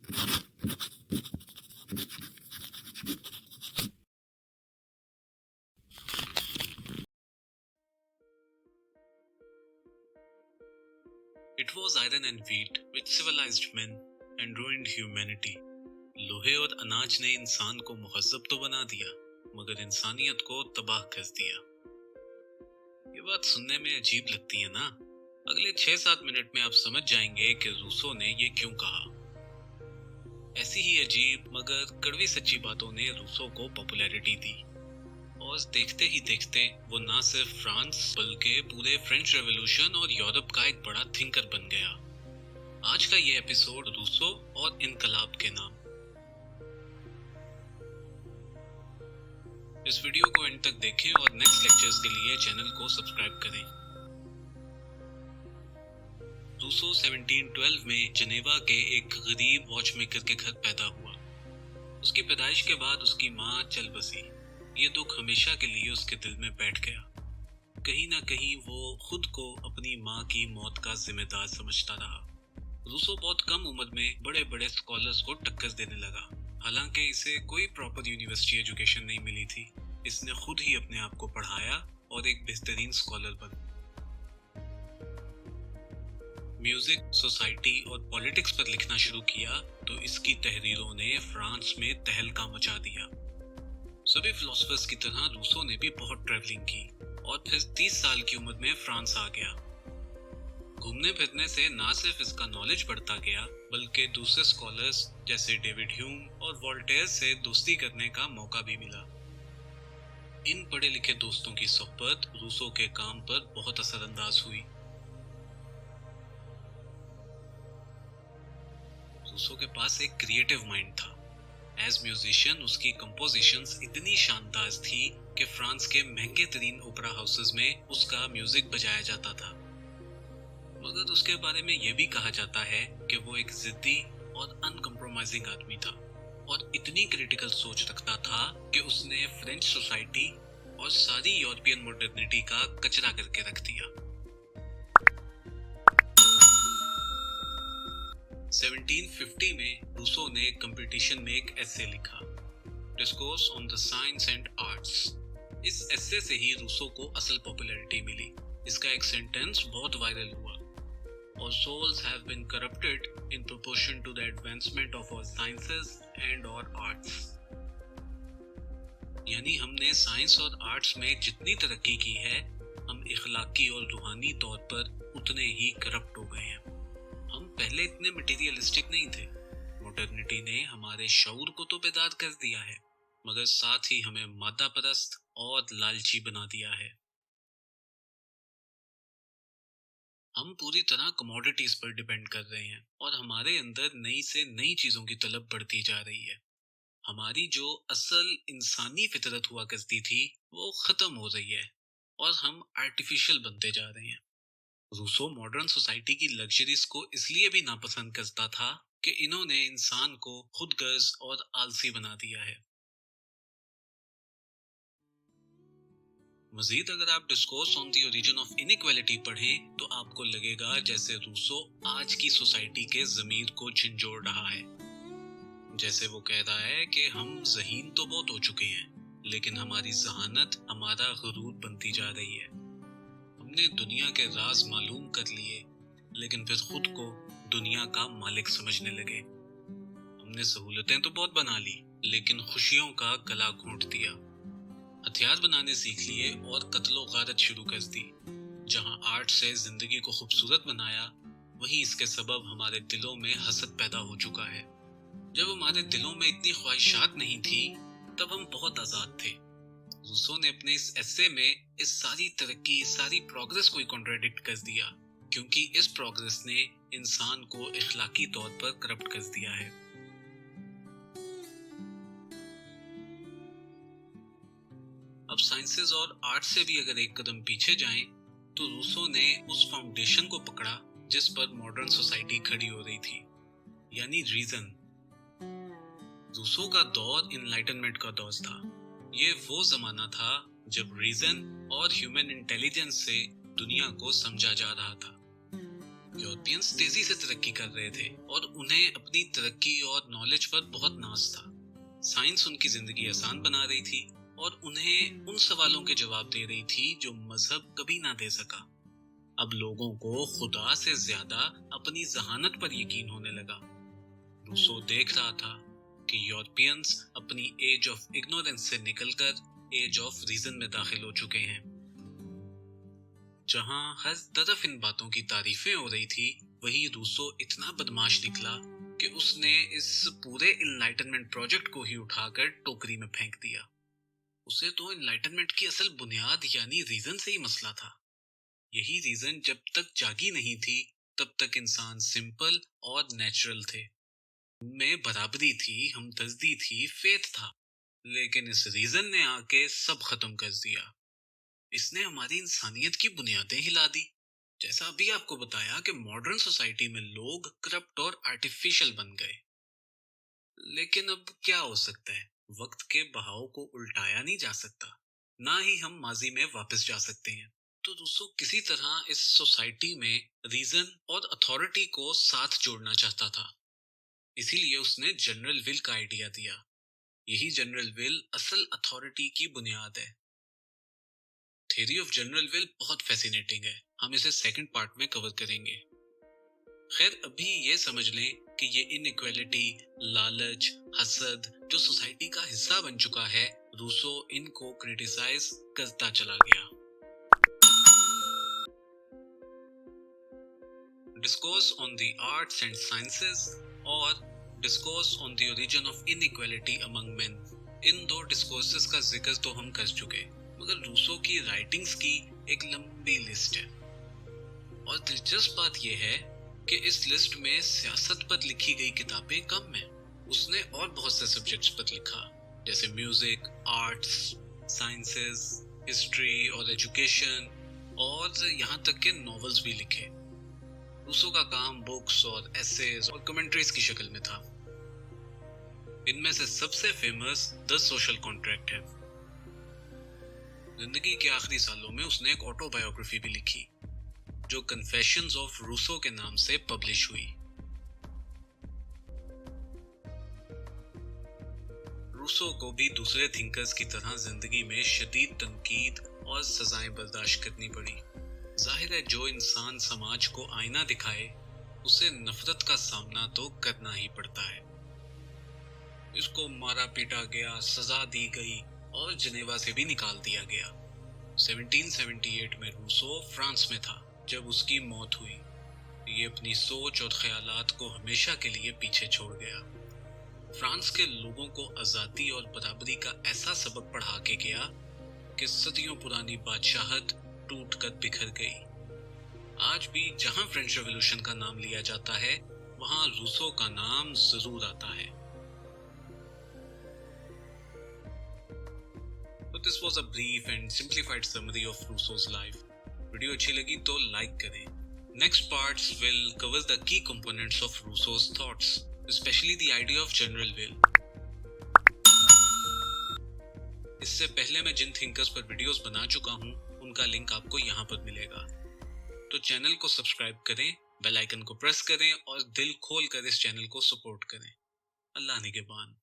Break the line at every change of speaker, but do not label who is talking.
It was iron and wheat which civilized men and ruined humanity. लोहे और अनाज ने इंसान को मुहज़्ज़ब तो बना दिया, मगर इंसानियत को तबाह कर दिया। ये बात सुनने में अजीब लगती है ना? अगले 6-7 मिनट में आप समझ जाएंगे कि रूसो ने ये क्यों कहा। ऐसी ही अजीब मगर कड़वी सच्ची बातों ने रूसो को पॉपुलैरिटी दी, और देखते ही देखते वो ना सिर्फ फ्रांस बल्कि पूरे फ्रेंच रेवोल्यूशन और यूरोप का एक बड़ा थिंकर बन गया। आज का ये एपिसोड रूसो और इनकलाब के नाम। इस वीडियो को एंड तक देखें और नेक्स्ट लेक्चर्स के लिए चैनल को सब्सक्राइब करें। रूसो 1712 में जनेवा के एक गरीब वॉचमेकर के घर पैदा हुआ। उसकी पैदाइश के बाद उसकी माँ चल बसी। ये दुख हमेशा के लिए उसके दिल में बैठ गया। कहीं ना कहीं वो खुद को अपनी माँ की मौत का जिम्मेदार समझता रहा। रूसो बहुत कम उम्र में बड़े बड़े स्कॉलर्स को टक्कर देने लगा। हालांकि इसे कोई प्रॉपर यूनिवर्सिटी एजुकेशन नहीं मिली थी। इसने खुद ही अपने आप को पढ़ाया और एक बेहतरीन स्कॉलर बना। म्यूजिक, सोसाइटी और पॉलिटिक्स पर लिखना शुरू किया तो इसकी तहरीरों ने फ्रांस में तहलका मचा दिया। सभी फिलोसफर्स की तरह रूसो ने भी बहुत ट्रैवलिंग की और फिर 30 साल की उम्र में फ्रांस आ गया। घूमने फिरने से ना सिर्फ इसका नॉलेज बढ़ता गया बल्कि दूसरे स्कॉलर्स जैसे डेविड ह्यूम और वोल्टेयर से दोस्ती करने का मौका भी मिला। इन पढ़े लिखे दोस्तों की सोहबत रूसो के काम पर बहुत असरअंदाज हुई। रूसो के पास एक क्रिएटिव माइंड था। एज म्यूजिशियन उसकी कंपोजिशंस इतनी शानदार थी कि फ्रांस के महंगे तरीन ओपेरा हाउसेस में उसका म्यूजिक बजाया जाता था। मगर उसके बारे में यह भी कहा जाता है कि वो एक जिद्दी और अनकम्प्रोमाइजिंग आदमी था और इतनी क्रिटिकल सोच रखता था कि उसने फ्रेंच सोसाइटी और सारी यूरोपियन मॉडर्निटी का कचरा करके रख दिया। 1750 में रूसो ने कंपटीशन में एक एसे लिखा, discourse on the science and arts. इस एसे से ही रूसो को असल पॉपुलैरिटी मिली। इसका एक सेंटेंस बहुत वायरल हुआ, और souls have been corrupted in proportion to the advancement of our sciences and our arts। यानी हमने साइंस और आर्ट्स में जितनी तरक्की की है, हम इखलाकी और रूहानी तौर पर उतने ही करप्ट हो गए हैं। हम पहले इतने मटेरियलिस्टिक नहीं थे। मॉडर्निटी ने हमारे शऊर को तो बेदार कर दिया है, मगर साथ ही हमें मादा परस्त और लालची बना दिया है। हम पूरी तरह कमोडिटीज पर डिपेंड कर रहे हैं और हमारे अंदर नई से नई चीजों की तलब बढ़ती जा रही है। हमारी जो असल इंसानी फितरत हुआ करती थी वो खत्म हो रही है और हम आर्टिफिशियल बनते जा रहे हैं। रूसो मॉडर्न सोसाइटी की लग्जरीज को इसलिए भी नापसंद करता था कि इन्होंने इंसान को खुदगर्ज और आलसी बना दिया है। मजीद अगर आप discourse on the origin of inequality पढ़ें तो आपको लगेगा जैसे रूसो आज की सोसाइटी के ज़मीर को झंझोड़ रहा है। जैसे वो कह रहा है कि हम ज़हीन तो बहुत हो चुके हैं, लेकिन हमारी जहानत हमारा गुरूर बनती जा रही है। हमने दुनिया के राज मालूम कर लिए, लेकिन फिर खुद को दुनिया का मालिक समझने लगे। हमने सहूलतें तो बहुत बना ली, लेकिन खुशियों का गला घोंट दिया। हथियार बनाने सीख लिए और कत्लो गारत शुरू कर दी। जहां आर्ट से जिंदगी को खूबसूरत बनाया, वहीं इसके सबब हमारे दिलों में हसद पैदा हो चुका है। जब हमारे दिलों में इतनी ख्वाहिशात नहीं थी, तब हम बहुत आजाद थे। रूसो ने अपने इस एसे में इस सारी तरक्की, सारी प्रोग्रेस को कॉन्ट्राडिक्ट कर दिया, क्योंकि इस प्रोग्रेस ने इंसान को इखलाकी तौर पर करप्ट कर दिया है। अब साइंसेस और आर्ट से भी अगर एक कदम पीछे जाएं, तो रूसो ने उस फाउंडेशन को पकड़ा जिस पर मॉडर्न सोसाइटी खड़ी हो रही थी, यानी रीजन। रूसो का दौर इनलाइटनमेंट का दौर था। ये वो जमाना था जब रीजन और ह्यूमन इंटेलिजेंस से दुनिया को समझा जा रहा था। यूरोपियंस तेजी से तरक्की कर रहे थे और उन्हें अपनी तरक्की और नॉलेज पर बहुत नाज था। साइंस उनकी जिंदगी आसान बना रही थी और उन्हें उन सवालों के जवाब दे रही थी जो मजहब कभी ना दे सका। अब लोगों को खुदा से ज्यादा अपनी जहानत पर यकीन होने लगा। रूसो देख रहा था कि यूरोपियंस अपनी एज ऑफ इग्नोरेंस से निकलकर एज ऑफ रीजन में दाखिल हो चुके हैं। जहां हर तरफ इन बातों की तारीफें हो रही थी, वही रूसो इतना बदमाश निकला कि उसने इस पूरे इनलाइटनमेंट प्रोजेक्ट को ही उठाकर टोकरी में फेंक दिया। उसे तो इनलाइटनमेंट की असल बुनियाद यानी रीजन से ही मसला था। यही रीजन जब तक जागी नहीं थी, तब तक इंसान सिंपल और नेचुरल थे। उनमें बराबरी थी, हमदर्दी थी, फेथ था। लेकिन इस रीजन ने आके सब खत्म कर दिया। इसने हमारी इंसानियत की बुनियादें हिला दी। जैसा अभी आपको बताया कि मॉडर्न सोसाइटी में लोग करप्ट और आर्टिफिशियल बन गए। लेकिन अब क्या हो सकता है? वक्त के बहाव को उल्टाया नहीं जा सकता, ना ही हम माजी में वापस जा सकते हैं। तो रूसो किसी तरह इस सोसाइटी में रीजन और अथॉरिटी को साथ जोड़ना चाहता था। इसीलिए उसने जनरल विल का आइडिया दिया। यही जनरल विल असल अथॉरिटी की बुनियाद है। थ्योरी ऑफ जनरल विल बहुत फैसिनेटिंग है, हम इसे सेकंड पार्ट में कवर करेंगे। खैर, अभी ये समझ लें कि ये इनइक्वालिटी, लालच, हसद जो सोसाइटी का हिस्सा बन चुका है, रूसो इनको क्रिटिसाइज करता चला गया। Discourse on the arts and sciences और discourse on the origin of inequality among men, इन दो डिस्कोर्सेस का जिक्र तो हम कर चुके, मगर रूसो की राइटिंग्स की एक लंबी लिस्ट है। और दिलचस्प बात यह है कि इस लिस्ट में सियासत पर लिखी गई किताबें कम हैं। उसने और बहुत से सब्जेक्ट्स पर लिखा, जैसे म्यूजिक, आर्ट्स, साइंसेस, हिस्ट्री और एजुकेशन, और यहाँ तक के नॉवेल्स भी लिखे। रूसो का काम बुक्स और एसेज और कमेंट्रीज की शक्ल में था। इनमें से सबसे फेमस द सोशल कॉन्ट्रैक्ट है। जिंदगी के आखिरी सालों में उसने एक ऑटोबायोग्राफी भी लिखी, जो कन्फेशंस ऑफ रूसो के नाम से पब्लिश हुई। रूसो को भी दूसरे थिंकर्स की तरह जिंदगी में शदीद तनकीद और सजाएं बर्दाश्त करनी पड़ी। जाहिर है, जो इंसान समाज को आईना दिखाए, उसे नफरत का सामना तो करना ही पड़ता है। इसको मारा पीटा गया, सजा दी गई और जिनेवा से भी निकाल दिया गया। 1778 में रूसो फ्रांस में था जब उसकी मौत हुई। ये अपनी सोच और ख्यालात को हमेशा के लिए पीछे छोड़ गया। फ्रांस के लोगों को आज़ादी और बराबरी का ऐसा सबक पढ़ा के गया कि सदियों पुरानी बादशाहत टूट कर बिखर गई। आज भी जहां फ्रेंच रेवोल्यूशन का नाम लिया जाता है, वहां रूसो का नाम जरूर आता है। So this was a brief and simplified summary of Rousseau's life. Video अच्छी लगी तो लाइक करें। Next parts will cover the key components of Rousseau's thoughts, especially the idea of general will. इससे पहले मैं जिन थिंकर्स पर वीडियोस बना चुका हूँ, उनका लिंक आपको यहाँ पर मिलेगा। तो चैनल को सब्सक्राइब करें, बेल आइकन को प्रेस करें और दिल खोल कर इस चैनल को सपोर्ट करें। अल्लाह निगहबान।